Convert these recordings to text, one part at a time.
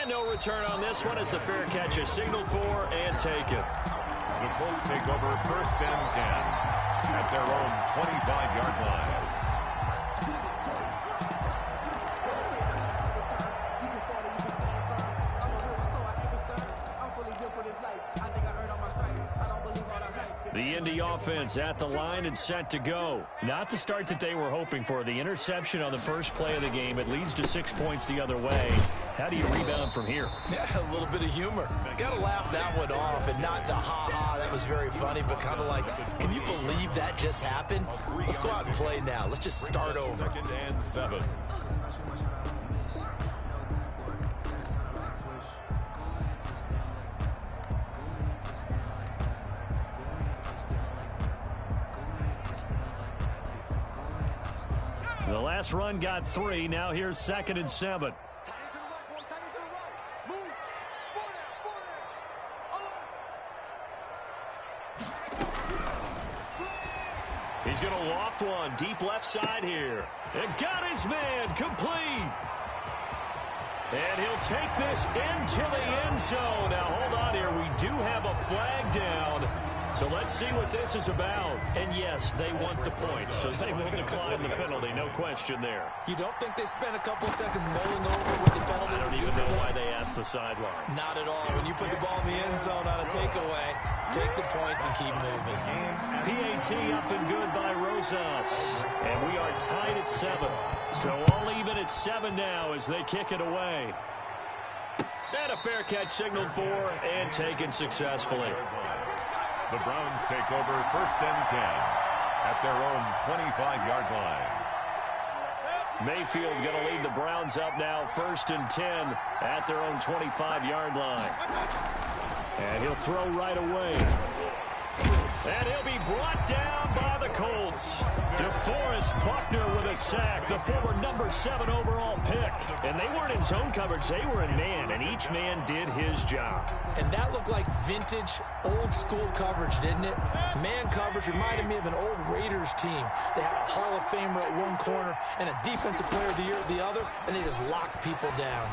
And no return on this one as the fair catch is signaled for and taken. The Colts take over 1st and 10 at their own 25-yard line. The Indy offense at the line and set to go. Not the start that they were hoping for. The interception on the first play of the game. It leads to 6 points the other way. How do you rebound from here? Yeah, a little bit of humor. Got to laugh that one off, and not the ha-ha, that was very funny, but kind of like, can you believe that just happened? Let's go out and play now. Let's just start over. 2nd and 7. The last run got 3. Now here's 2nd and 7. He's going to loft one deep left side here. And got his man complete. And he'll take this into the end zone. Now hold on here. We do have a flag down. So let's see what this is about. And yes, they want the points, so they will decline the penalty. No question there. You don't think they spent a couple of seconds mulling over what the penalty? I don't even know why they asked the sideline. Not at all. When you put the ball in the end zone on a takeaway, take the points and keep moving. PAT up and good by Rosas. And we are tied at 7. So all even at 7 now as they kick it away. And a fair catch signaled for and taken successfully. The Browns take over 1st and 10 at their own 25-yard line. Mayfield going to lead the Browns up now 1st and 10 at their own 25-yard line. And he'll throw right away. And he'll be brought down by the Colts. DeForest Buckner with a sack, the former number 7 overall pick. And they weren't in zone coverage, they were in man, and each man did his job. And that looked like vintage, old-school coverage, didn't it? Man coverage reminded me of an old Raiders team. They had a Hall of Famer at one corner and a Defensive Player of the Year at the other, and they just locked people down.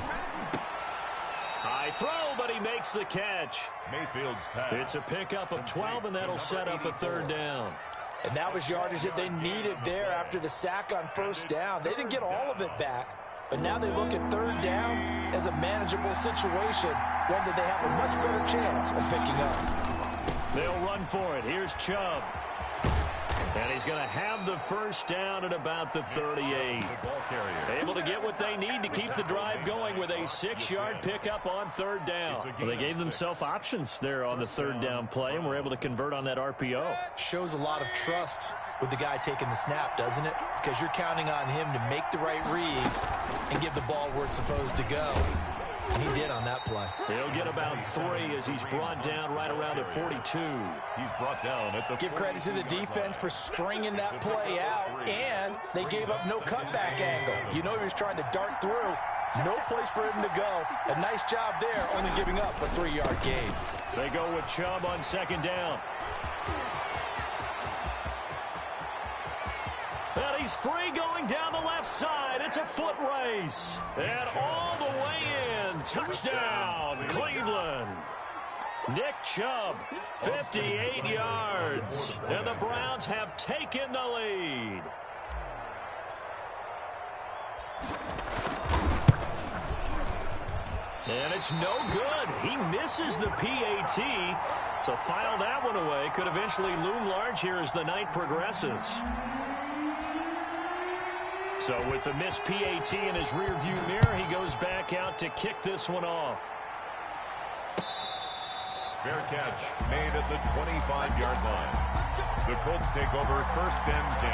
High throw, but he makes the catch. Mayfield's pass. It's a pickup of 12, and that'll set up a 3rd down. And that was yardage that they needed there after the sack on 1st down. They didn't get all of it back, but now they look at 3rd down as a manageable situation, one that they have a much better chance of picking up. They'll run for it. Here's Chubb. And he's going to have the 1st down at about the 38. Able to get what they need to keep the drive going with a 6-yard pickup on 3rd down. Well, they gave themselves options there on the 3rd down play, and were able to convert on that RPO. Shows a lot of trust with the guy taking the snap, doesn't it? Because you're counting on him to make the right reads and give the ball where it's supposed to go. And he did on that play. He'll get about 3 as he's brought down right around the 42. He's brought down at the Give credit to the defense for stringing that play out, and they gave up no cutback angle. You know he was trying to dart through. No place for him to go. A nice job there, only giving up a 3-yard gain. They go with Chubb on 2nd down. And he's free going down the left side. It's a foot race. And all the way in. Touchdown, Cleveland. Nick Chubb, 58 yards. And the Browns have taken the lead. And it's no good. He misses the PAT. So file that one away. Could eventually loom large here as the night progresses. So with the missed PAT in his rearview mirror, he goes back out to kick this one off. fair catch made at the 25-yard line. The Colts take over 1st and 10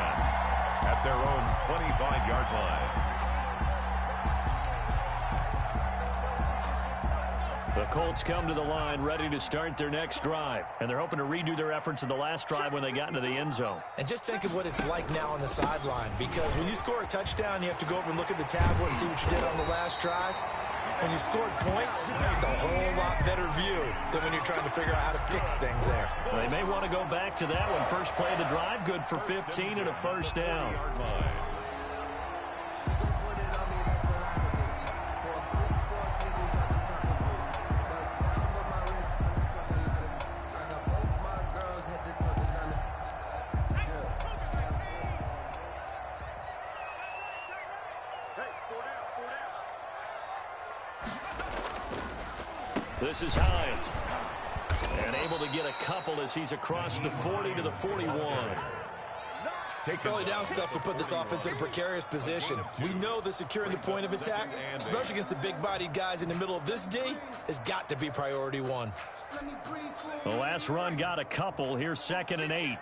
at their own 25-yard line. The Colts come to the line ready to start their next drive. And they're hoping to redo their efforts in the last drive when they got into the end zone. And just think of what it's like now on the sideline. Because when you score a touchdown, you have to go over and look at the tablet and see what you did on the last drive. When you scored points, it's a whole lot better view than when you're trying to figure out how to fix things there. Well, they may want to go back to that one. First play of the drive, good for 15 and a first down. This is Hines. And able to get a couple as he's across the 40 to the 41. Early down stuff will put this offense in a precarious position. We know that securing the point of attack, especially against the big-bodied guys in the middle of this D, has got to be priority one. The last run got a couple. Here's 2nd and 8.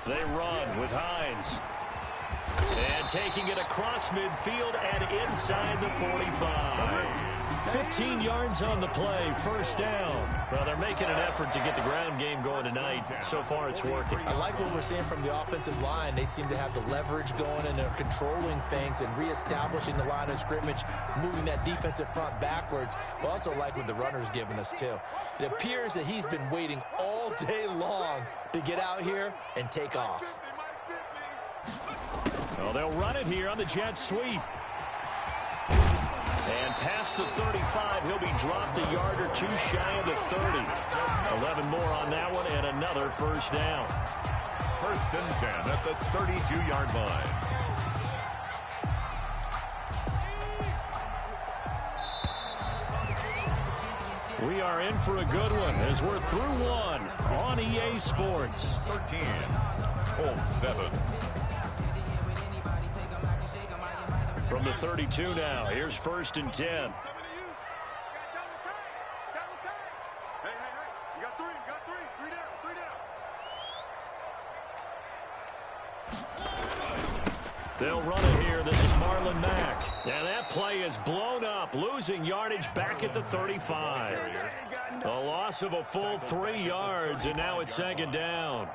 They run with Hines. And taking it across midfield and inside the 45. 15 yards on the play, 1st down. Well, they're making an effort to get the ground game going tonight. So far, it's working. I like what we're seeing from the offensive line. They seem to have the leverage going, and they're controlling things and reestablishing the line of scrimmage, moving that defensive front backwards. But also like what the runner's giving us, too. It appears that he's been waiting all day long to get out here and take off. Well, they'll run it here on the jet sweep. And past the 35, he'll be dropped a yard or 2 shy of the 30. 11 more on that one and another 1st down. 1st and 10 at the 32-yard line. We are in for a good one as we're through one on EA Sports. 13, Colts 7. From the 32 now, here's 1st and 10. They'll run it here. This is Marlon Mack. And that play is blown up, losing yardage back at the 35. A loss of a full 3 yards, and now it's 2nd down.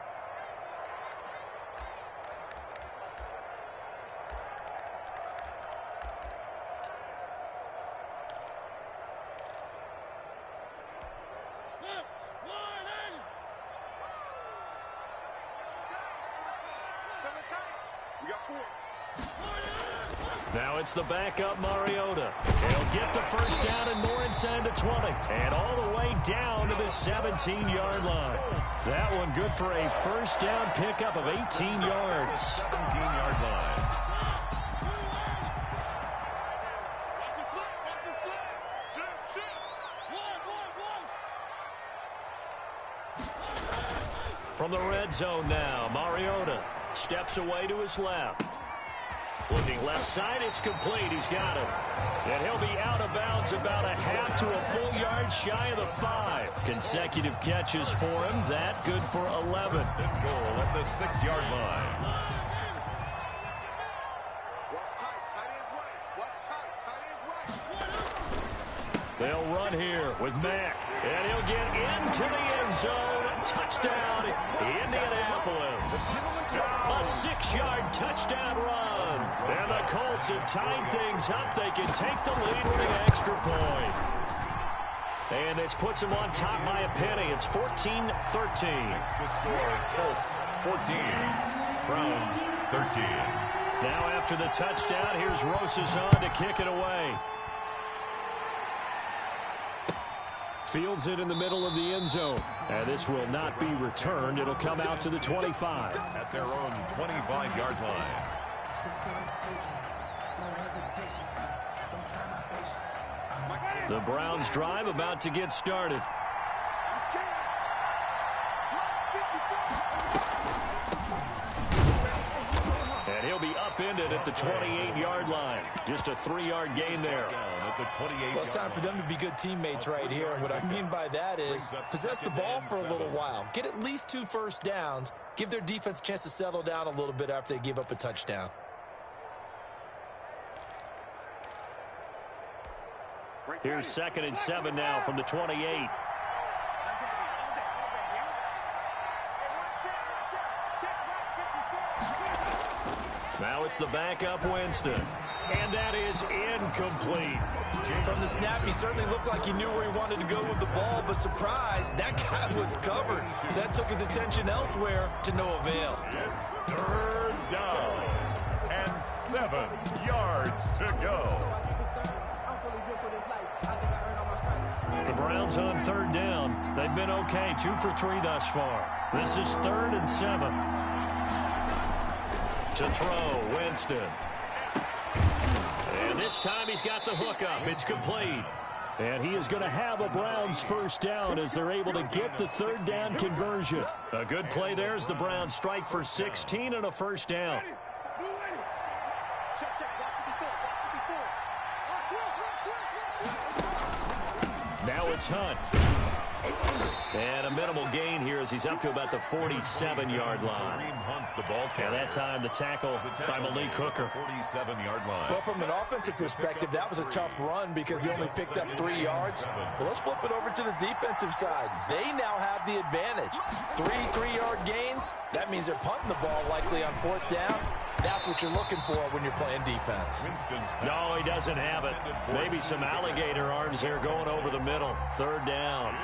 Now it's the backup Mariota. He'll get the 1st down and more inside the 20. And all the way down to the 17-yard line. That one good for a 1st down pickup of 18 yards. 17-yard line. From the red zone now, Mariota steps away to his left. Looking left side, it's complete. He's got it. And he'll be out of bounds about a half to a full yard shy of the 5. Consecutive catches for him. That good for 11. Goal at the 6-yard line. They'll run here with Mack. And he'll get into the end zone. Touchdown, Indianapolis. A 6-yard touchdown run. And the Colts have tied things up. They can take the lead with an extra point. And this puts them on top by a penny. It's 14-13. The score, Colts 14, Browns 13. Now after the touchdown, here's Rosas on to kick it away. Fields it in the middle of the end zone. And this will not be returned. It'll come out to the 25. At their own 25-yard line. The Browns drive about to get started. And he'll be upended at the 28-yard line. Just a 3-yard gain there. Well, it's time for them to be good teammates right here. And what I mean by that is possess the ball for a little while. Get at least 2 first downs. Give their defense a chance to settle down a little bit after they give up a touchdown. Here's 2nd and 7 now from the 28. Now it's the backup Winston. And that is incomplete. From the snap, he certainly looked like he knew where he wanted to go with the ball, but surprise, that guy was covered. That took his attention elsewhere to no avail. It's 3rd down and 7 yards to go. The Browns on 3rd down. They've been okay, 2 for 3 thus far. This is 3rd and 7. To throw, Winston. And this time he's got the hook up. It's complete. And he is going to have a Browns first down as they're able to get the third down conversion. A good play there as the Browns strike for 16 and a first down. Now it's Hunt. And a minimal gain here as he's up to about the 47-yard line. And that time the tackle by Malik Hooker. 47-yard line. Well, from an offensive perspective, that was a tough run because he only picked up 3 yards. Well, let's flip it over to the defensive side. They now have the advantage. 3-3-yard gains. That means they're punting the ball likely on fourth down. That's what you're looking for when you're playing defense. No, he doesn't have it. Maybe some alligator arms here going over the middle. Third down.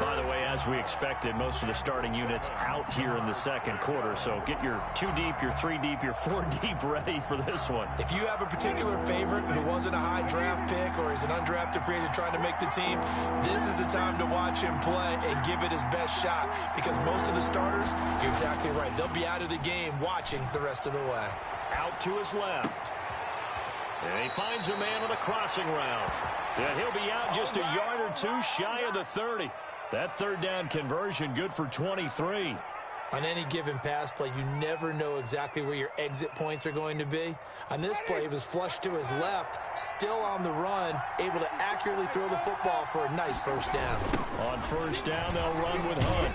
By the way, as we expected, most of the starting units out here in the second quarter. So get your 2 deep, your 3 deep, your 4 deep ready for this one. If you have a particular favorite who wasn't a high draft pick or is an undrafted free agent trying to make the team, this is the time to watch him play and give it his best shot because most of the starters, you're exactly right, they'll be out of the game watching the rest of the way. Out to his left. And he finds a man on a crossing route. And he'll be out just a yard or 2 shy of the 30. That third down conversion good for 23. On any given pass play, you never know exactly where your exit points are going to be. On this play, he was flushed to his left, still on the run, able to accurately throw the football for a nice first down. On first down, they'll run with Hunt.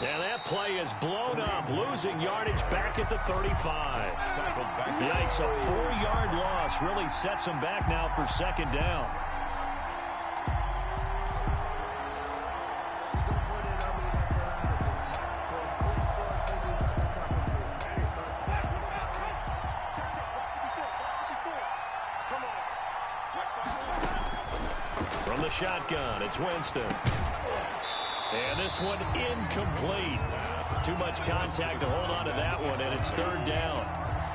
And that play is blown up, losing yardage back at the 35. Yikes, a 4-yard loss really sets him back now for second down. From the shotgun, it's Winston. And this one incomplete. Too much contact to hold on to that one, and it's third down.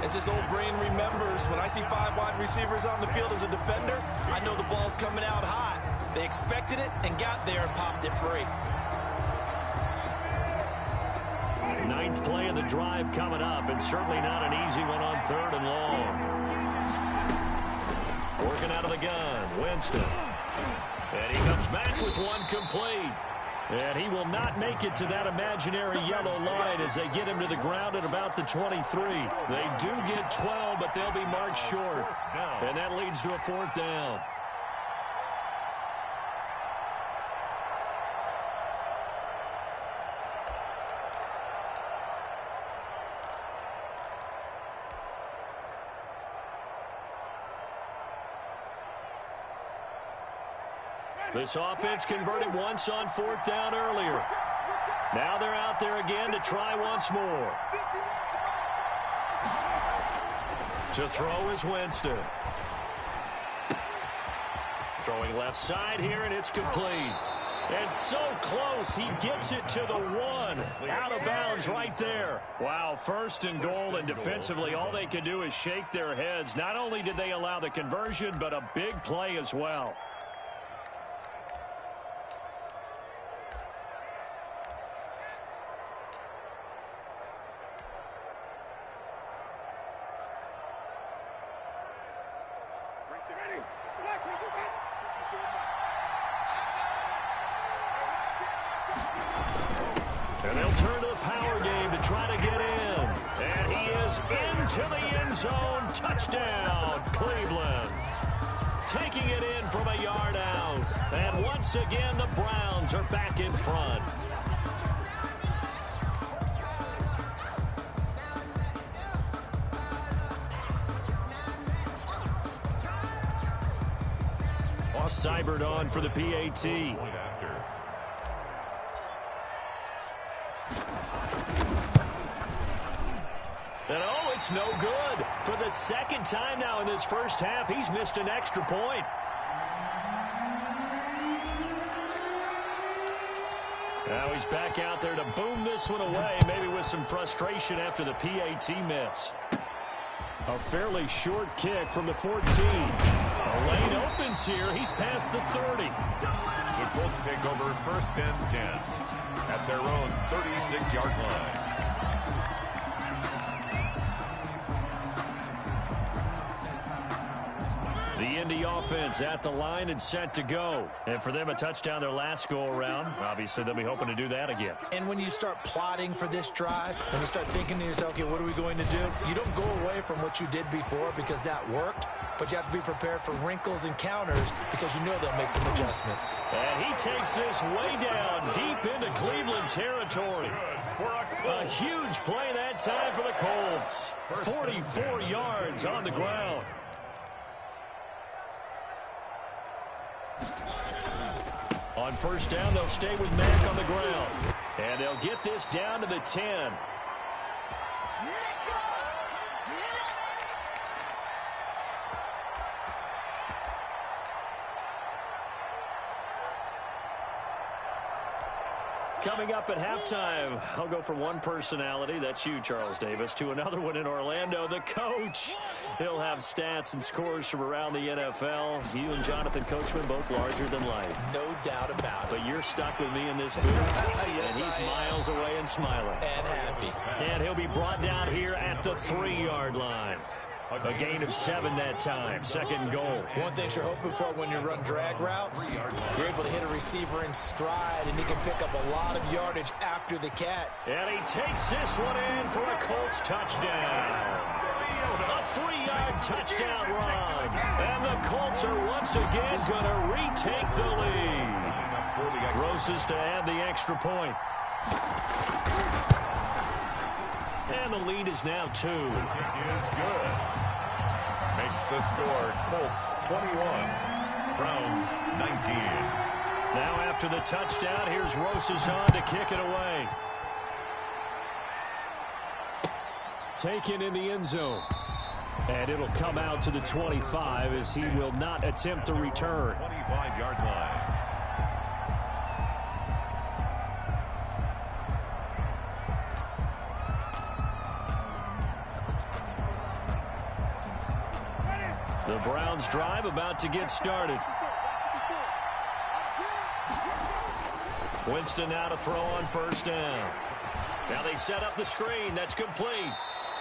As this old brain remembers, when I see 5 wide receivers on the field as a defender, I know the ball's coming out hot. They expected it and got there and popped it free. 9th play of the drive coming up, and certainly not an easy one on third and long. Working out of the gun, Winston. And he comes back with one complete. And he will not make it to that imaginary yellow line as they get him to the ground at about the 23. They do get 12, but they'll be marked short. And that leads to a fourth down. This offense converted once on fourth down earlier. Now they're out there again to try once more. To throw is Winston. Throwing left side here, and it's complete. And so close, he gets it to the 1. Out of bounds right there. Wow, first and goal, and defensively all they can do is shake their heads. Not only did they allow the conversion, but a big play as well. And they'll turn to the power game to try to get in. And he is into the end zone. Touchdown, Cleveland. Taking it in from a yard out. And once again, the Browns are back in front. Cybert on for the PAT. And oh, it's no good. For the second time now in this first half, he's missed an extra point. Now he's back out there to boom this one away, maybe with some frustration after the PAT miss. A fairly short kick from the 14. A lane opens here. He's past the 30. The Colts take over first and 10 at their own 36-yard line. The Indy offense at the line and set to go. And for them, a touchdown their last go-around. Obviously, they'll be hoping to do that again. And when you start plotting for this drive, when you start thinking to yourself, okay, what are we going to do? You don't go away from what you did before because that worked, but you have to be prepared for wrinkles and counters because you know they'll make some adjustments. And he takes this way down deep into Cleveland territory. A huge play that time for the Colts. 44 yards on the ground. On first down, they'll stay with Mack on the ground. And they'll get this down to the 10. Coming up at halftime, I'll go from one personality, that's you, Charles Davis, to another one in Orlando, the coach. He'll have stats and scores from around the NFL. You and Jonathan Coachman, both larger than life. No doubt about it. But you're stuck with me in this booth, Yes, and he's miles away and smiling. And happy. And he'll be brought down here at the 3-yard line. A gain of 7 that time. Second and goal. One thing you're hoping for when you run drag routes, you're able to hit a receiver in stride, and he can pick up a lot of yardage after the cat. And he takes this one in for a Colts touchdown. A 3-yard touchdown run. And the Colts are once again going to retake the lead. Roses to add the extra point. And the lead is now 2. Kick is good. Makes the score Colts 21, Browns 19. Now after the touchdown, here's Roses on to kick it away. Taken in the end zone. And it'll come out to the 25 as he will not attempt to return. 25-yard line. The Browns drive about to get started. Winston now to throw on first down. Now they set up the screen. That's complete.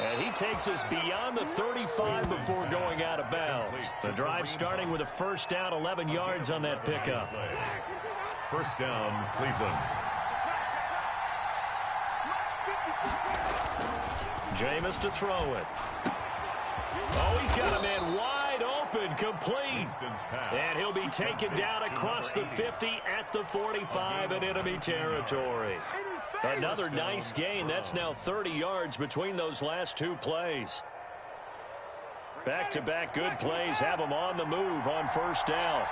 And he takes us beyond the 35 before going out of bounds. The drive starting with a first down, 11 yards on that pickup. First down, Cleveland. Jameis to throw it. Oh, he's got a man wide open, complete. And he'll be taken down across the 50 at the 45 in enemy territory. Another nice gain. That's now 30 yards between those last two plays. Back-to-back good plays have them on the move on first down.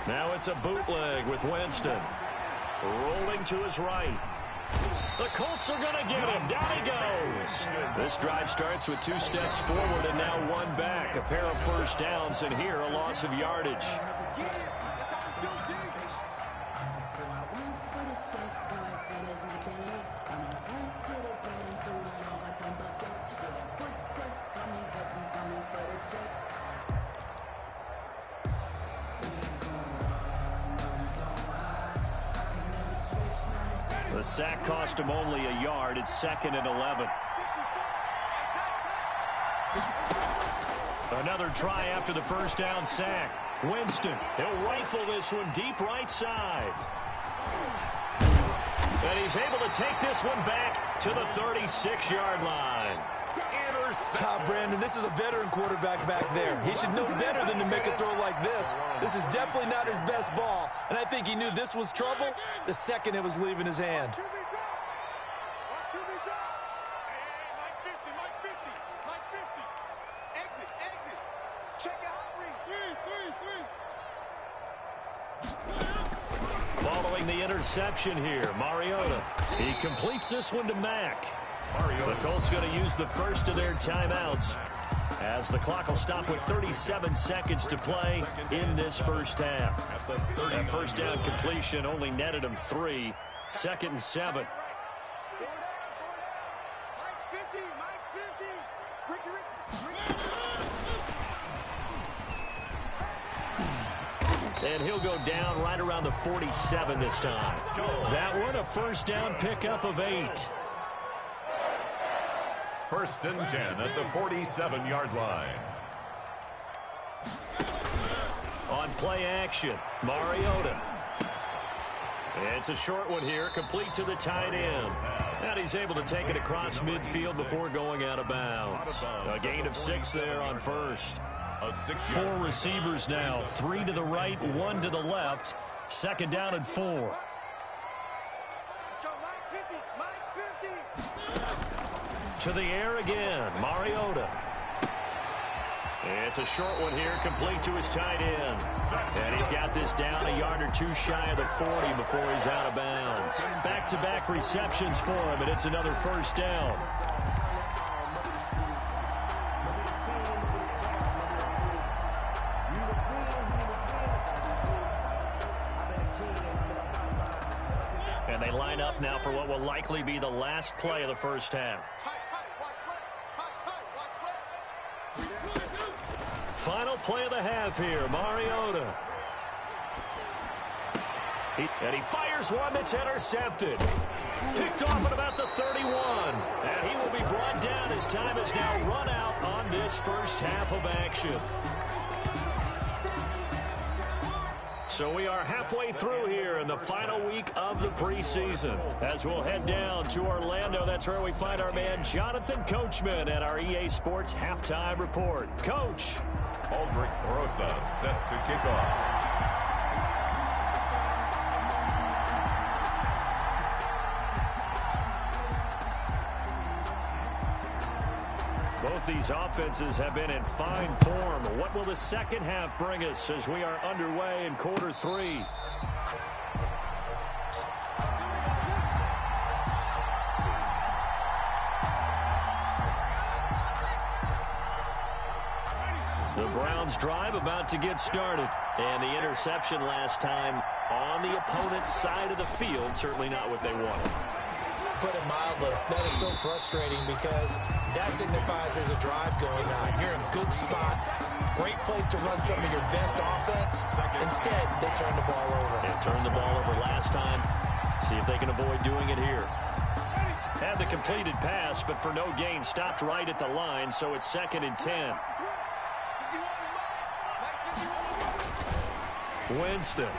Now it's a bootleg with Winston. Rolling to his right. The Colts are going to get him. Down he goes. This drive starts with 2 steps forward and now 1 back. A pair of first downs, and here a loss of yardage. The sack cost him only a yard. It's 2nd and 11. Another try after the first down sack. Winston, he'll rifle this one deep right side. And he's able to take this one back to the 36-yard line. Brandon, this is a veteran quarterback back there. He should know better than to make a throw like this. This is definitely not his best ball, and I think he knew this was trouble the second it was leaving his hand. Following the interception here, Mariota. He completes this one to Mack. The Colts going to use the first of their timeouts as the clock will stop with 37 seconds to play in this first half. That first down completion only netted him 3. 2nd and 7. And he'll go down right around the 47 this time. That one a first down pickup of 8. First and 10 at the 47-yard line. On play action, Mariota. It's a short one here, complete to the tight end. And he's able to take it across midfield before going out of bounds. A gain of 6 there on first. 4 receivers now, 3 to the right, 1 to the left. Second down and 4. Let's go, Mike 50. To the air again, Mariota. It's a short one here, complete to his tight end. And he's got this down a yard or 2 shy of the 40 before he's out of bounds. Back-to-back receptions for him, and it's another first down. And they line up now for what will likely be the last play of the first half. Final play of the half here, Mariota. And he fires one that's intercepted. Picked off at about the 31. And he will be brought down as time has now run out on this first half of action. So we are halfway through here in the final week of the preseason. As we'll head down to Orlando, that's where we find our man Jonathan Coachman at our EA Sports Halftime Report. Coach. Aldrich Rosa set to kick off. Both these offenses have been in fine form. What will the second half bring us as we are underway in quarter 3? The Browns drive about to get started. And the interception last time on the opponent's side of the field, certainly not what they wanted. Put it mildly, that is so frustrating because that signifies there's a drive going on. You're in a good spot, great place to run some of your best offense. Instead, they turn the ball over. They turned the ball over last time. See if they can avoid doing it here. Had the completed pass, but for no gain, stopped right at the line, so it's 2nd and 10. Winston.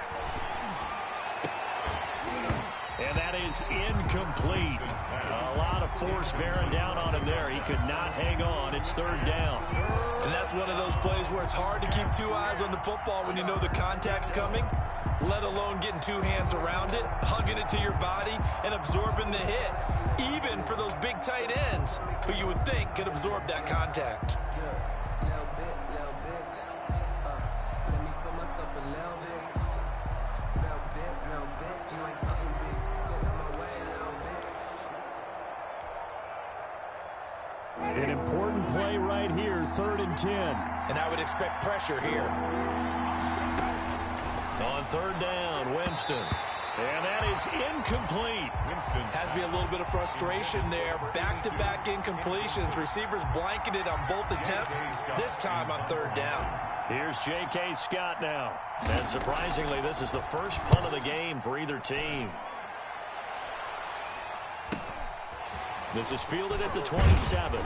And that is incomplete. A lot of force bearing down on him there. He could not hang on. It's 3rd down. And that's one of those plays where it's hard to keep 2 eyes on the football when you know the contact's coming, let alone getting 2 hands around it, hugging it to your body, and absorbing the hit, even for those big tight ends who you would think could absorb that contact. An important play right here, 3rd and 10. And I would expect pressure here. On 3rd down, Winston. And that is incomplete. Winston Has to be a little bit of frustration there. Back-to-back incompletions. Receivers blanketed on both attempts, this time on 3rd down. Here's J.K. Scott now. And surprisingly, this is the first punt of the game for either team. This is fielded at the 27.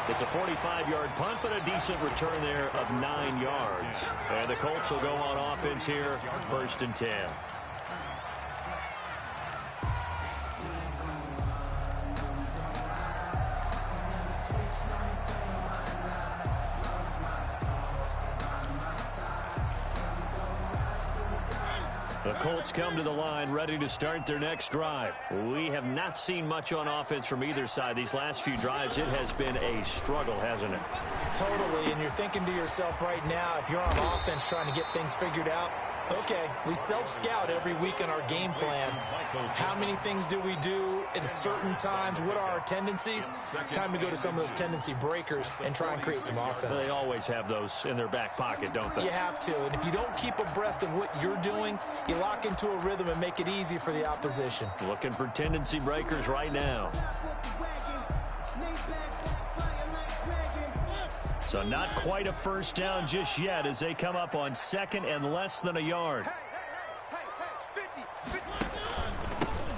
It's a 45-yard punt, but a decent return there of 9 yards. And the Colts will go on offense here, 1st and 10. The Colts come to the line ready to start their next drive. We have not seen much on offense from either side. These last few drives, it has been a struggle, hasn't it? Totally, and you're thinking to yourself right now, if you're on offense trying to get things figured out, okay, we self-scout every week in our game plan. How many things do we do at certain times? What are our tendencies? Time to go to some of those tendency breakers and try and create some offense. They always have those in their back pocket, don't they? You have to, and if you don't keep abreast of what you're doing, you lock into a rhythm and make it easy for the opposition. Looking for tendency breakers right now. So not quite a first down just yet as they come up on 2nd and less than a yard.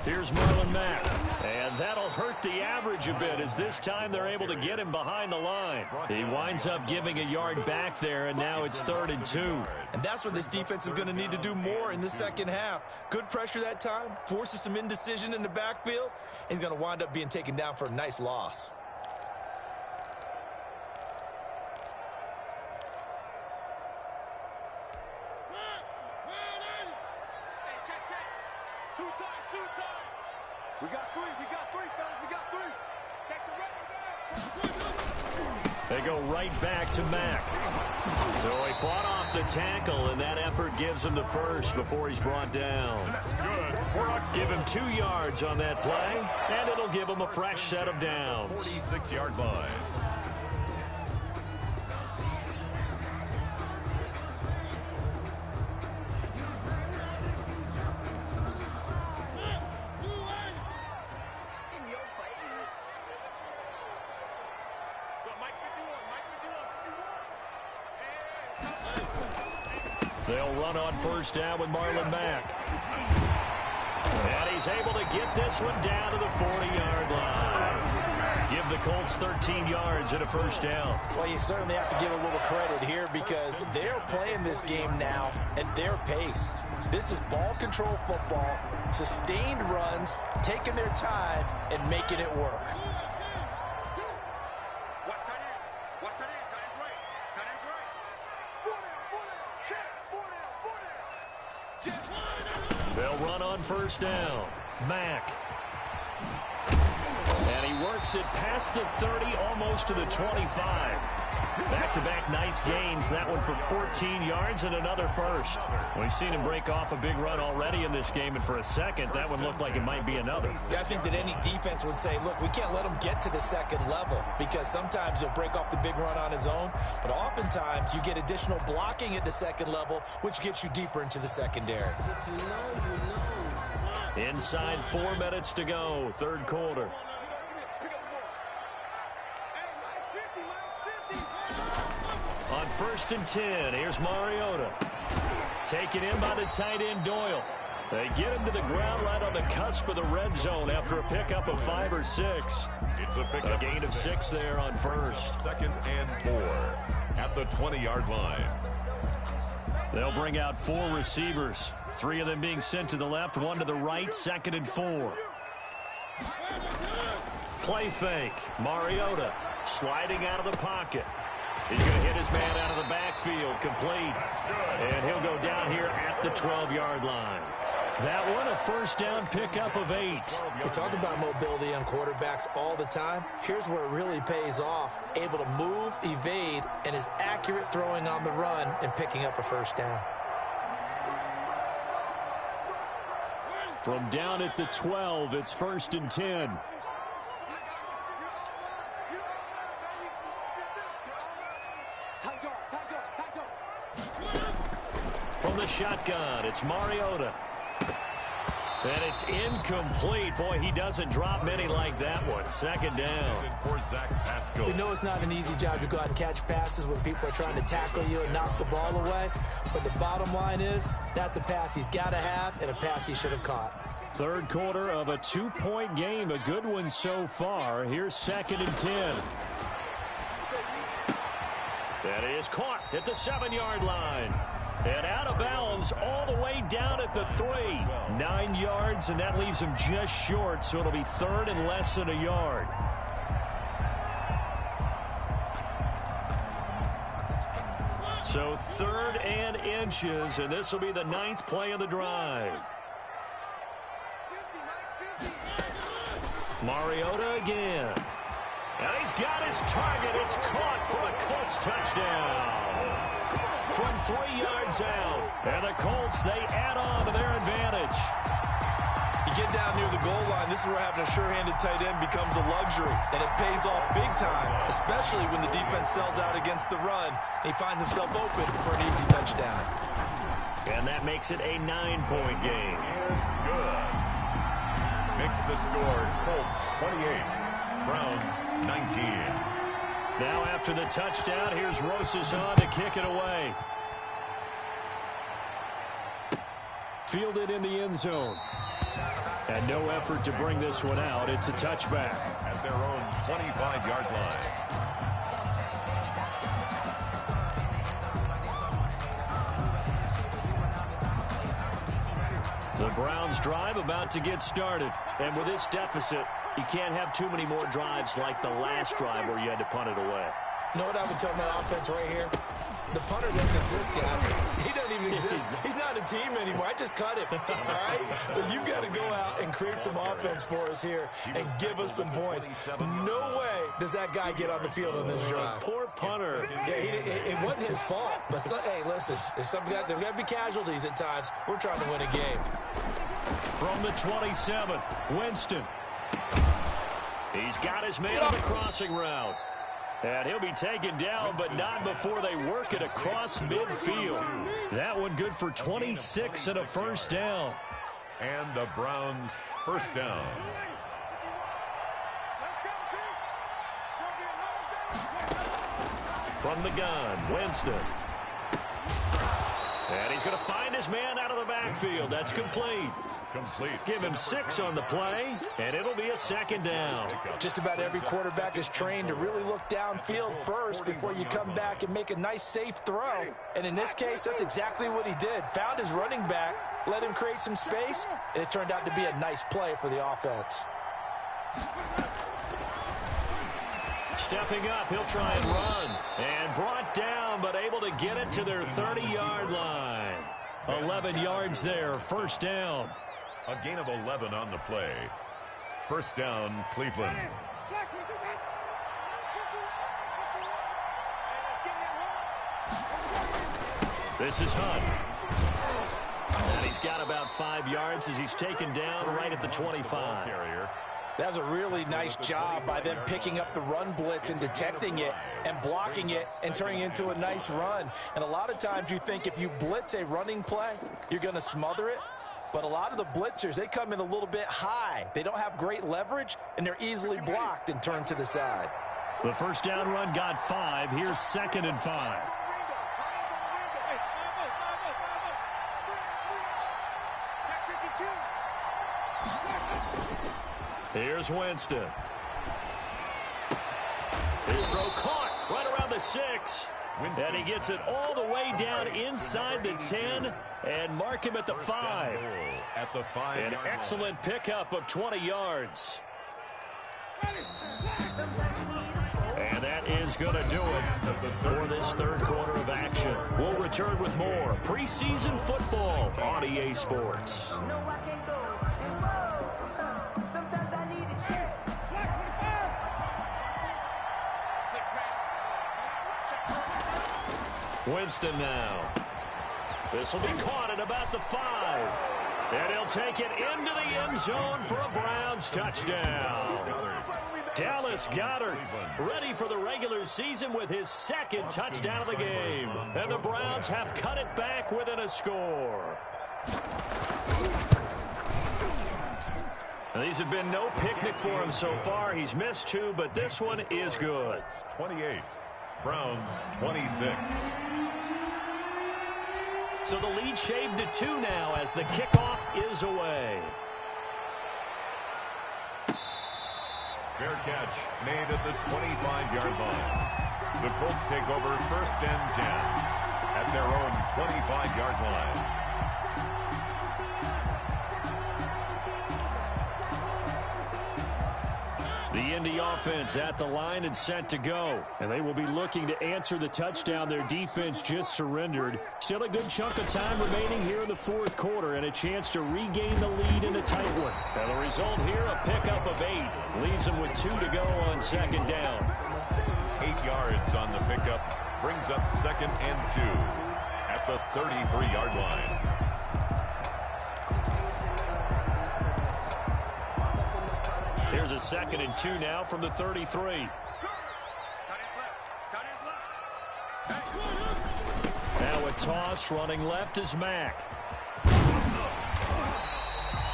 Here's Marlon Mack. And that'll hurt the average a bit as this time they're able to get him behind the line. He winds up giving a yard back there, and now it's 3rd and 2. And that's where this defense is going to need to do more in the second half. Good pressure that time, forces some indecision in the backfield. He's going to wind up being taken down for a nice loss. We got three, fellas. We got three. Check the record. They go right back to Mack. So he fought off the tackle, and that effort gives him the first before he's brought down. That's good. Give him 2 yards on that play, and it'll give him a fresh set of downs. 46-yard line. They'll run on first down with Marlon Mack. And he's able to get this one down to the 40-yard line. Give the Colts 13 yards and a first down. Well, you certainly have to give a little credit here because they're playing this game now at their pace. This is ball control football, sustained runs, taking their time, and making it work. Watch tight end. Watch tight end. Tight end's right. Tight end's right. Four down. Check. Four down. They'll run on first down. Mack. And he works it past the 30, almost to the 25. Back-to-back nice gains. That one for 14 yards and another first. We've seen him break off a big run already in this game, and for a second, that one looked like it might be another. Yeah, I think that any defense would say, look, we can't let him get to the second level because sometimes he'll break off the big run on his own, but oftentimes you get additional blocking at the second level, which gets you deeper into the secondary. If you know, you know. Inside 4 minutes to go, third quarter. On 1st and 10, here's Mariota. Taken in by the tight end Doyle. They get him to the ground right on the cusp of the red zone after a pickup of 5 or 6. It's a pickup. A gain of 6 there on first. 2nd and 4 at the 20-yard line. They'll bring out 4 receivers. 3 of them being sent to the left, 1 to the right, 2nd and 4. Play fake. Mariota sliding out of the pocket. He's going to hit his man out of the backfield, complete. And he'll go down here at the 12-yard line. That one, a first down pickup of 8. We talk about mobility on quarterbacks all the time. Here's where it really pays off. Able to move, evade, and is accurate throwing on the run and picking up a first down. From down at the 12, it's 1st and 10. From the shotgun, it's Mariota. And it's incomplete. Boy, he doesn't drop many like that one. 2nd down. We know it's not an easy job to go out and catch passes when people are trying to tackle you and knock the ball away. But the bottom line is, that's a pass he's got to have and a pass he should have caught. Third quarter of a 2-point game. A good one so far. Here's 2nd and 10. That is caught at the 7-yard line. And out of bounds all the way down at the 3. 9 yards, and that leaves him just short, so it'll be 3rd and less than a yard. So 3rd and inches, and this will be the 9th play of the drive. Mariota again. And he's got his target. It's caught for a Colts touchdown. From 3 yards out. And the Colts, they add on to their advantage. You get down near the goal line, this is where having a sure-handed tight end becomes a luxury. And it pays off big time, especially when the defense sells out against the run. And he finds himself open for an easy touchdown. And that makes it a 9-point game. Is good. Makes the score Colts 28. Browns 19. Now after the touchdown, here's Rosas on to kick it away. Fielded in the end zone. And no effort to bring this one out. It's a touchback. At their own 25-yard line. The Browns drive about to get started. And with this deficit, you can't have too many more drives like the last drive where you had to punt it away. You know what I would tell my offense right here? The punter doesn't exist, guys. He doesn't even exist. He's not a team anymore. I just cut him, all right? So you've got to go out and create some offense for us here and give us some points. No way does that guy get on the field on this drive. Poor punter. Yeah, it wasn't his fault. But, hey, listen, there's got to be casualties at times. We're trying to win a game. From the 27, Winston. He's got his man on the crossing route. And he'll be taken down, but not before they work it across midfield. That one good for 26 and a first down. And the Browns first down. From the gun, Winston. And he's going to find his man out of the backfield. That's complete. Give him 6 on the play, and it'll be a second down. Just about every quarterback is trained to really look downfield first before you come back and make a nice, safe throw. And in this case, that's exactly what he did. Found his running back, let him create some space, and it turned out to be a nice play for the offense. Stepping up, he'll try and run. And brought down, but able to get it to their 30-yard line. 11 yards there, first down. A gain of 11 on the play. First down, Cleveland. This is Hunt. And he's got about 5 yards as he's taken down right at the 25. That was a really nice job by them picking up the run blitz and detecting it and blocking it and turning it into a nice run. And a lot of times you think if you blitz a running play, you're going to smother it. But a lot of the blitzers, they come in a little bit high. They don't have great leverage, and they're easily blocked and turned to the side. The first down run got 5. Here's 2nd and 5. Here's Winston. His throw caught right around the 6. And he gets it all the way down inside the 10 and mark him at the 5. At the 5. An excellent pickup of 20 yards. And that is going to do it for this third quarter of action. We'll return with more preseason football on EA Sports. Winston now. This will be caught at about the 5. And he'll take it into the end zone for a Browns touchdown. Dallas Goedert ready for the regular season with his 2nd touchdown of the game. And the Browns have cut it back within a score. Now, these have been no picnic for him so far. He's missed 2, but this one is good. 28. Browns 26. So the lead shaved to 2 now as the kickoff is away. Fair catch made at the 25-yard line. The Colts take over 1st and 10 at their own 25-yard line. The Indy offense at the line and set to go. And they will be looking to answer the touchdown their defense just surrendered. Still a good chunk of time remaining here in the 4th quarter and a chance to regain the lead in a tight one. And the result here, a pickup of 8. Leaves them with 2 to go on 2nd down. 8 yards on the pickup. Brings up 2nd and 2 at the 33-yard line. Here's a 2nd and 2 now from the 33. Now a toss running left is Mack.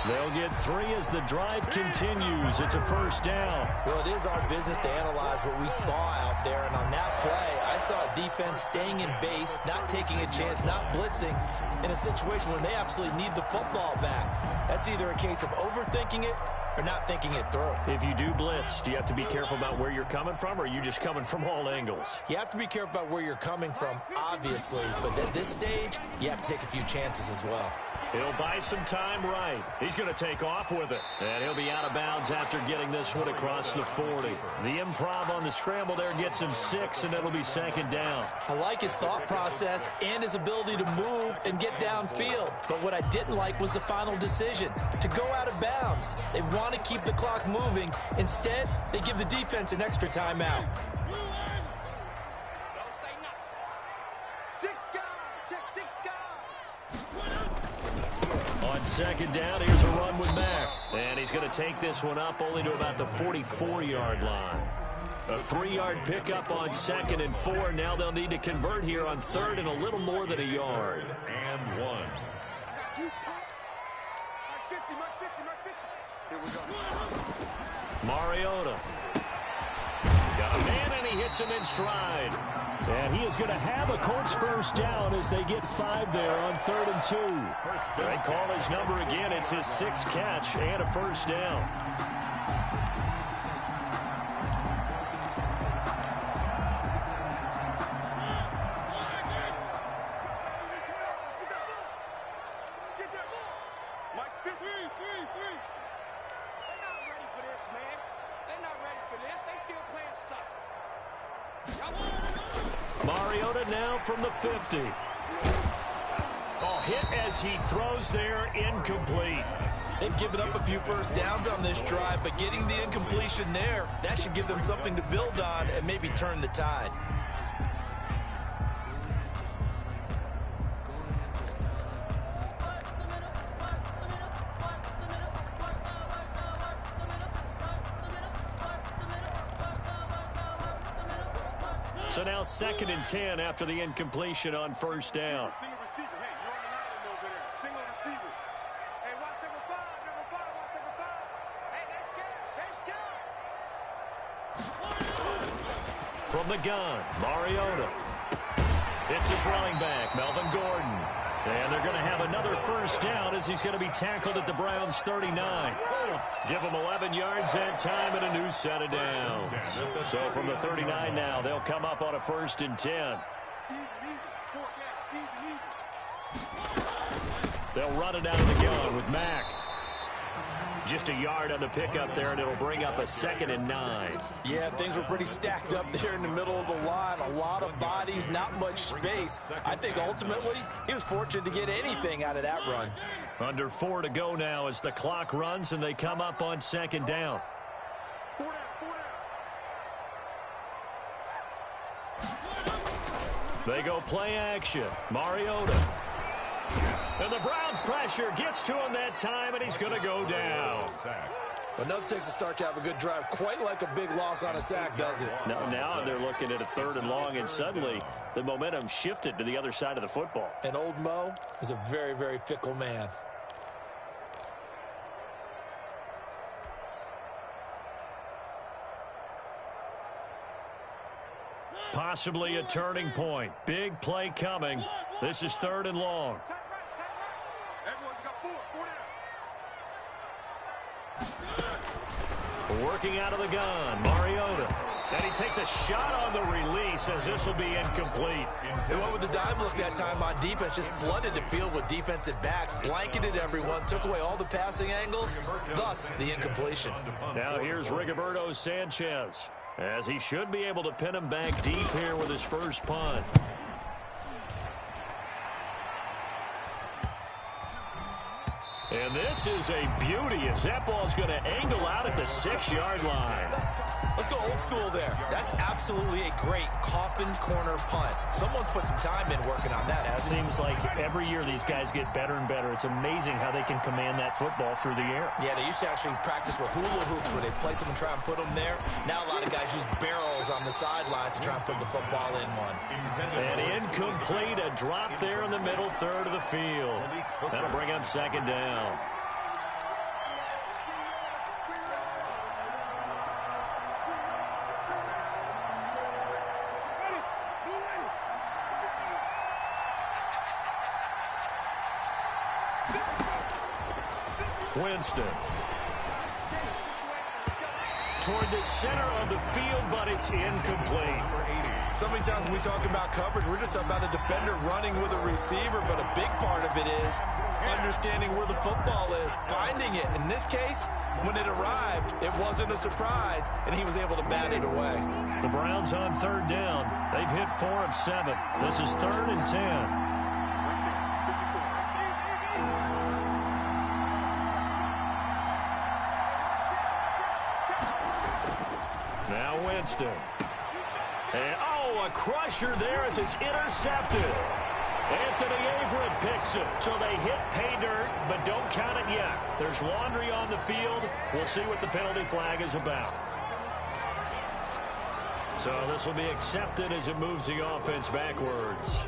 They'll get 3 as the drive continues. It's a first down. Well, it is our business to analyze what we saw out there. And on that play, I saw a defense staying in base, not taking a chance, not blitzing in a situation when they absolutely need the football back. That's either a case of overthinking it or not thinking it through. If you do blitz, do you have to be careful about where you're coming from, or are you just coming from all angles? You have to be careful about where you're coming from, obviously, but at this stage, you have to take a few chances as well. He'll buy some time right. He's going to take off with it. And he'll be out of bounds after getting this one across the 40. The improv on the scramble there gets him 6, and it'll be second down. I like his thought process and his ability to move and get downfield. But what I didn't like was the final decision, to go out of bounds. They want to keep the clock moving. Instead, they give the defense an extra timeout. On second down, here's a run with Mack. And he's going to take this one up only to about the 44-yard line. A 3-yard pickup on 2nd and 4. Now they'll need to convert here on 3rd and a little more than a yard. And 1. Mariota. Got a man, and he hits him in stride. And he is going to have a Colts first down as they get 5 there on 3rd and 2. They call his number again. It's his 6th catch and a first down. Mariota now from the 50. Oh, hit as he throws there, incomplete. They've given up a few first downs on this drive, but getting the incompletion there, that should give them something to build on and maybe turn the tide. So now 2nd and 10 after the incompletion on first down. Single receiver. Hey, you're on the island over there. Single receiver. Hey, watch number 5. Number 5. Watch number 5. Hey, they scared. They scared. From the gun, Mariota. It's his running back, Melvin Gordon. And they're going to have another first down as he's going to be tackled at the Browns' 39. Give him 11 yards that time and a new set of downs. So from the 39 now, they'll come up on a 1st and 10. They'll run it out of the gun with Mack. Just a yard on the pickup there, and it'll bring up a 2nd and 9. Yeah, things were pretty stacked up there in the middle of the line. A lot of bodies, not much space. I think ultimately he was fortunate to get anything out of that run. Under 4 to go now as the clock runs, and they come up on 2nd down. They go play action. Mariota. And the Browns pressure gets to him that time, and he's going to go down. Enough takes a start to have a good drive. Quite like a big loss on a sack, does it? Now they're looking at a 3rd and long, and suddenly the momentum shifted to the other side of the football. And old Mo is a very, very fickle man. Possibly a turning point. Big play coming. This is 3rd and long. Everyone, you got 4. 4 down. Working out of the gun, Mariota. And he takes a shot on the release as this will be incomplete. They went with the dive look that time on defense, just flooded the field with defensive backs, blanketed everyone, took away all the passing angles, thus the incompletion. Now here's Rigoberto Sanchez, as he should be able to pin him back deep here with his first punt. And this is a beauty as that ball's going to angle out at the 6-yard line. Let's go old school there. That's absolutely a great coffin corner punt. Someone's put some time in working on that, hasn't it? Seems like every year these guys get better and better. It's amazing how they can command that football through the air. Yeah, they used to actually practice with hula hoops where they place them and try and put them there. Now a lot of guys use barrels on the sidelines to try and put the football in one. And incomplete, a drop there in the middle third of the field. That'll bring up 2nd down. Winston. Toward the center of the field, but it's incomplete. So many times when we talk about coverage, we're just about a defender running with a receiver, but a big part of it is understanding where the football is, finding it. In this case, when it arrived, it wasn't a surprise, and he was able to bat it away. The Browns on third down. They've hit 4 of 7. This is 3rd and 10. Now Winston. And, a crusher there as it's intercepted. Anthony Averett picks it. So they hit pay dirt, but don't count it yet. There's laundry on the field. We'll see what the penalty flag is about. So this will be accepted as it moves the offense backwards.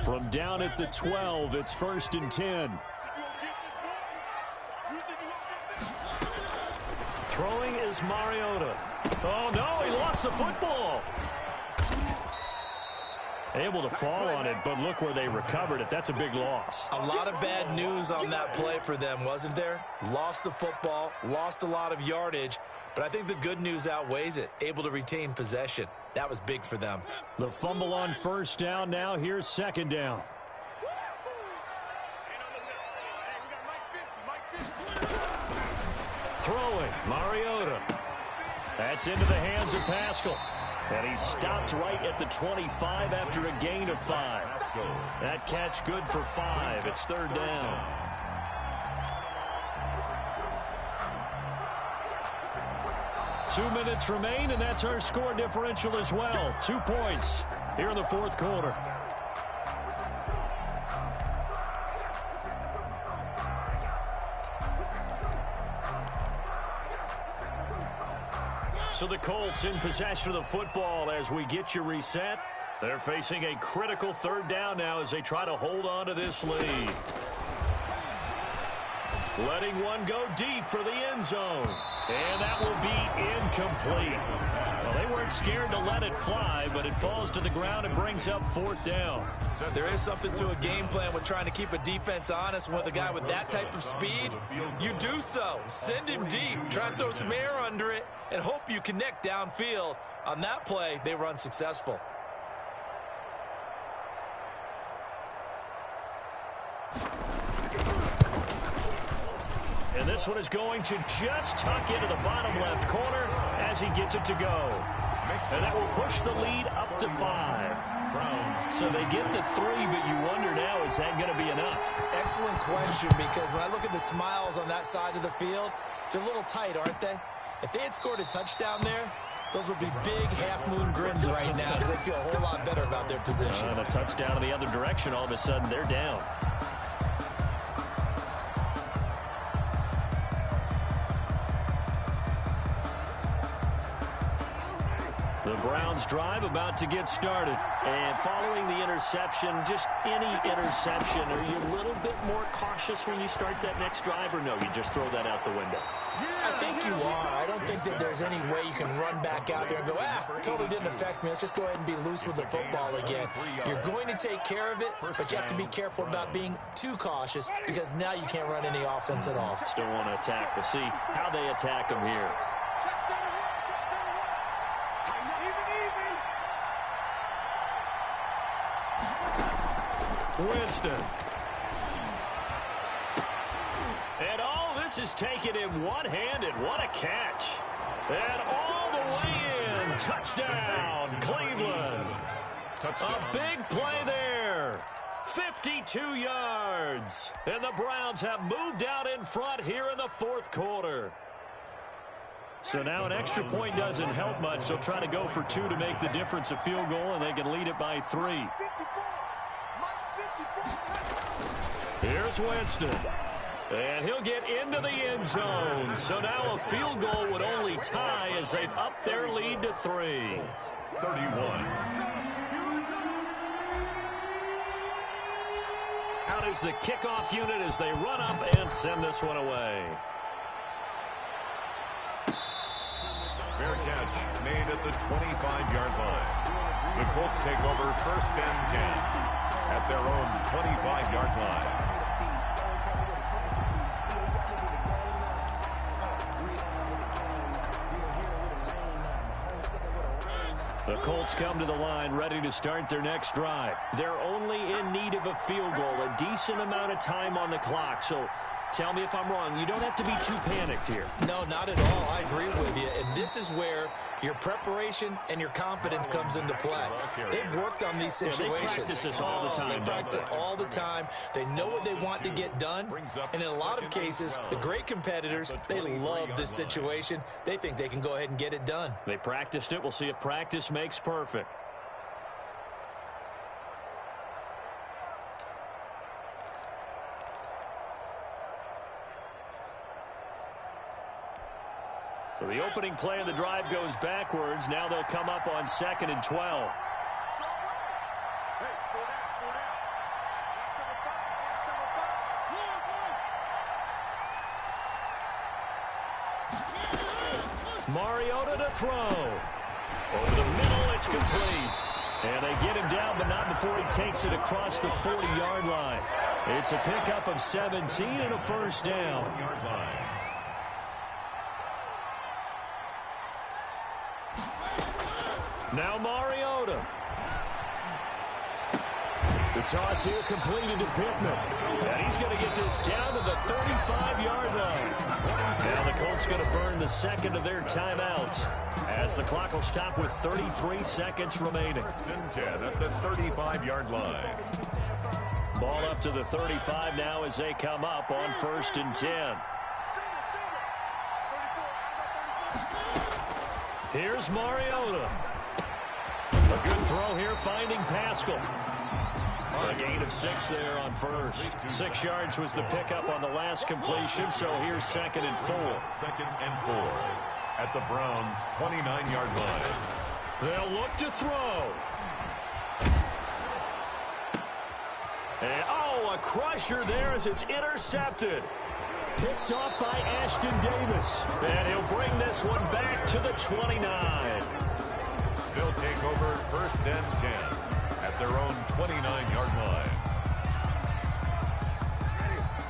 From down at the 12, it's 1st and 10. Throwing is Mariota. Oh, no, he lost the football. Able to fall on it, but look where they recovered it. That's a big loss. A lot of bad news on that play for them, wasn't there? Lost the football, lost a lot of yardage, but I think the good news outweighs it. Able to retain possession. That was big for them. The fumble on 1st down. Now here's 2nd down. Throwing, Mariota. That's into the hands of Pascal. And he stopped right at the 25 after a gain of 5. That catch good for 5. It's 3rd down. Two minutes remain, and that's our score differential as well. 2 points here in the 4th quarter. So the Colts in possession of the football as we get you reset. They're facing a critical 3rd down now as they try to hold on to this lead. Letting one go deep for the end zone. And that will be incomplete. Well, they weren't scared to let it fly, but it falls to the ground and brings up 4th down. There is something to a game plan with trying to keep a defense honest. With a guy with that type of speed, you do so. Send him deep. Try and throw some air under it and hope you connect downfield. On that play, they were unsuccessful. And this one is going to just tuck into the bottom left corner as he gets it to go. And that will push the lead up to 5. So they get the 3, but you wonder now, is that going to be enough? Excellent question, because when I look at the smiles on that side of the field, they're a little tight, aren't they? If they had scored a touchdown there, those would be big half-moon grins right now because they feel a whole lot better about their position. And a touchdown in the other direction, all of a sudden they're down. The Browns drive about to get started. And following the interception, just any interception, are you a little bit more cautious when you start that next drive, or no, you just throw that out the window? I think you are. I don't think that there's any way you can run back out there and go, totally didn't affect me. Let's just go ahead and be loose with the football again. You're going to take care of it, but you have to be careful about being too cautious because now you can't run any offense at all. Still want to attack. We'll see how they attack them here. Winston. And all this is taken in one-handed. What a catch. And all the way in. Touchdown, Cleveland. Touchdown. A big play there. 52 yards. And the Browns have moved out in front here in the 4th quarter. So now an extra point doesn't help much. They'll try to go for 2 to make the difference a field goal, and they can lead it by 3. Here's Winston. And he'll get into the end zone. So now a field goal would only tie as they've upped their lead to 3. 31. Out is the kickoff unit as they run up and send this one away. made at the 25-yard line. The Colts take over 1st and 10 at their own 25-yard line. The Colts come to the line ready to start their next drive. They're only in need of a field goal, a decent amount of time on the clock. So tell me if I'm wrong. You don't have to be too panicked here. No, not at all. I agree with you. And this is where your preparation and your confidence comes into play. They've worked on these situations. They practice this all the time. They practice it all the time. They know what they want to get done. And in a lot of cases, the great competitors, they love this situation. They think they can go ahead and get it done. They practiced it. We'll see if practice makes perfect. So the opening play of the drive goes backwards. Now they'll come up on 2nd and 12. Mariota to throw. Over the middle, it's complete. And they get him down, but not before he takes it across the 40-yard line. It's a pickup of 17 and a first down. Now Mariota. The toss here completed to Pittman. And he's going to get this down to the 35-yard line. Now the Colts going to burn the second of their timeouts as the clock will stop with 33 seconds remaining. 1st and 10 at the 35-yard line. Ball up to the 35 now as they come up on 1st and 10. Here's Mariota. A good throw here, finding Pascal. A gain of 6 there on first. 6 yards was the pickup on the last completion, so here's 2nd and 4. 2nd and 4 at the Browns' 29-yard line. They'll look to throw. And, a crusher there as it's intercepted. Picked off by Ashton Davis. And he'll bring this one back to the 29. They'll take over 1st and 10 at their own 29-yard line.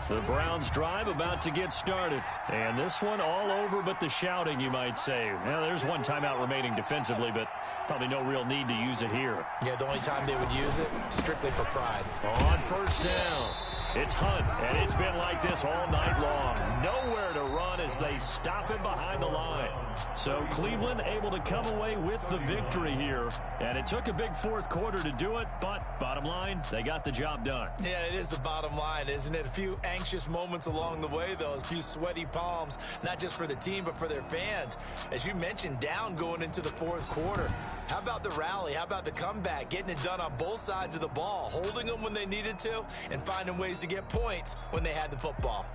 The Browns drive about to get started. And this one all over but the shouting, you might say. Well, there's one timeout remaining defensively, but probably no real need to use it here. Yeah, the only time they would use it, strictly for pride. On 1st down, it's Hunt, and it's been like this all night long. Nowhere to run as they stop him behind the line. So Cleveland able to come away with the victory here. And it took a big 4th quarter to do it, but bottom line, they got the job done. Yeah, it is the bottom line, isn't it? A few anxious moments along the way, though. A few sweaty palms, not just for the team, but for their fans. As you mentioned, down going into the 4th quarter. How about the rally? How about the comeback? Getting it done on both sides of the ball, holding them when they needed to, and finding ways to get points when they had the football.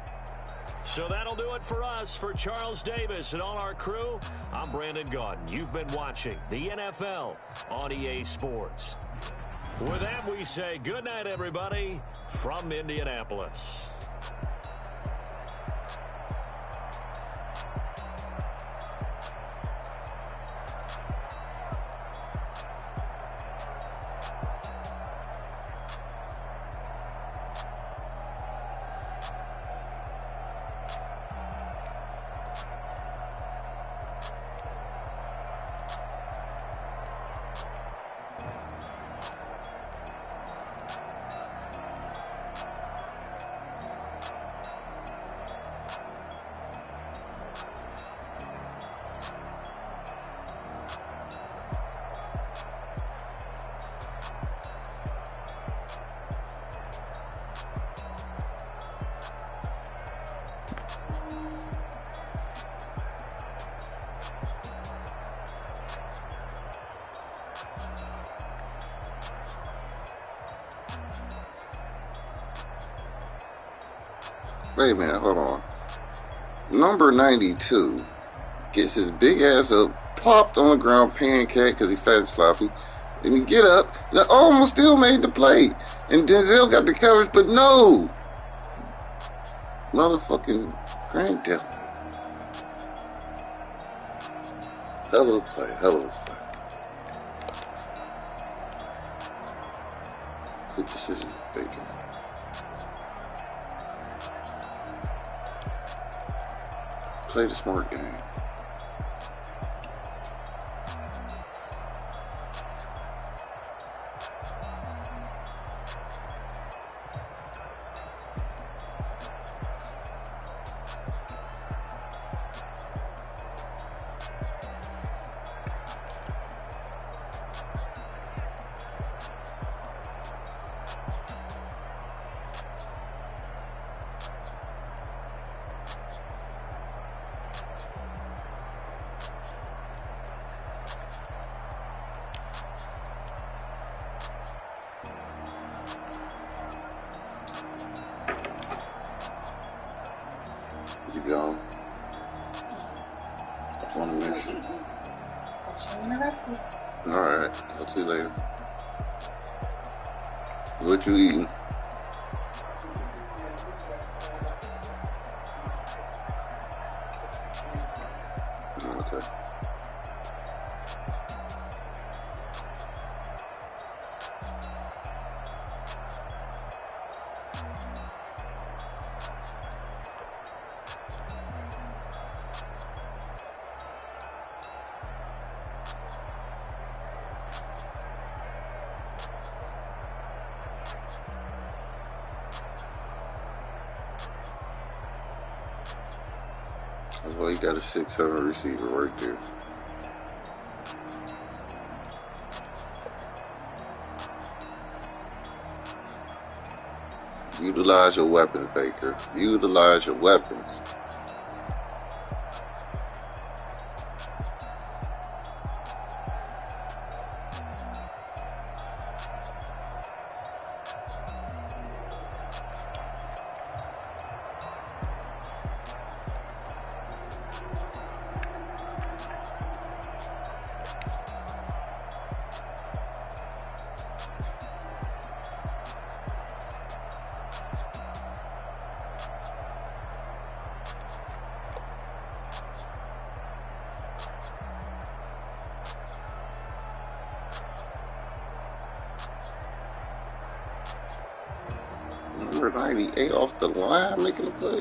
So that'll do it for us. For Charles Davis and all our crew, I'm Brandon Gaudin. You've been watching the NFL on EA Sports. With that, we say good night, everybody, from Indianapolis. Wait a minute, hold on. Number 92 gets his big ass up, plopped on the ground, pancake because he fat and sloppy. Then he get up, and almost still made the play. And Denzel got the coverage, but no! Motherfucking Grant Delpit. Hell of a play. Hell of a play. Quick decision, Baker. Play the smart game. You go. On a mission. Alright, talk to you later. What you eating? Okay. That's why you got a 6'7" receiver right there. Utilize your weapons, Baker. Utilize your weapons. Number 98 off the line making a play.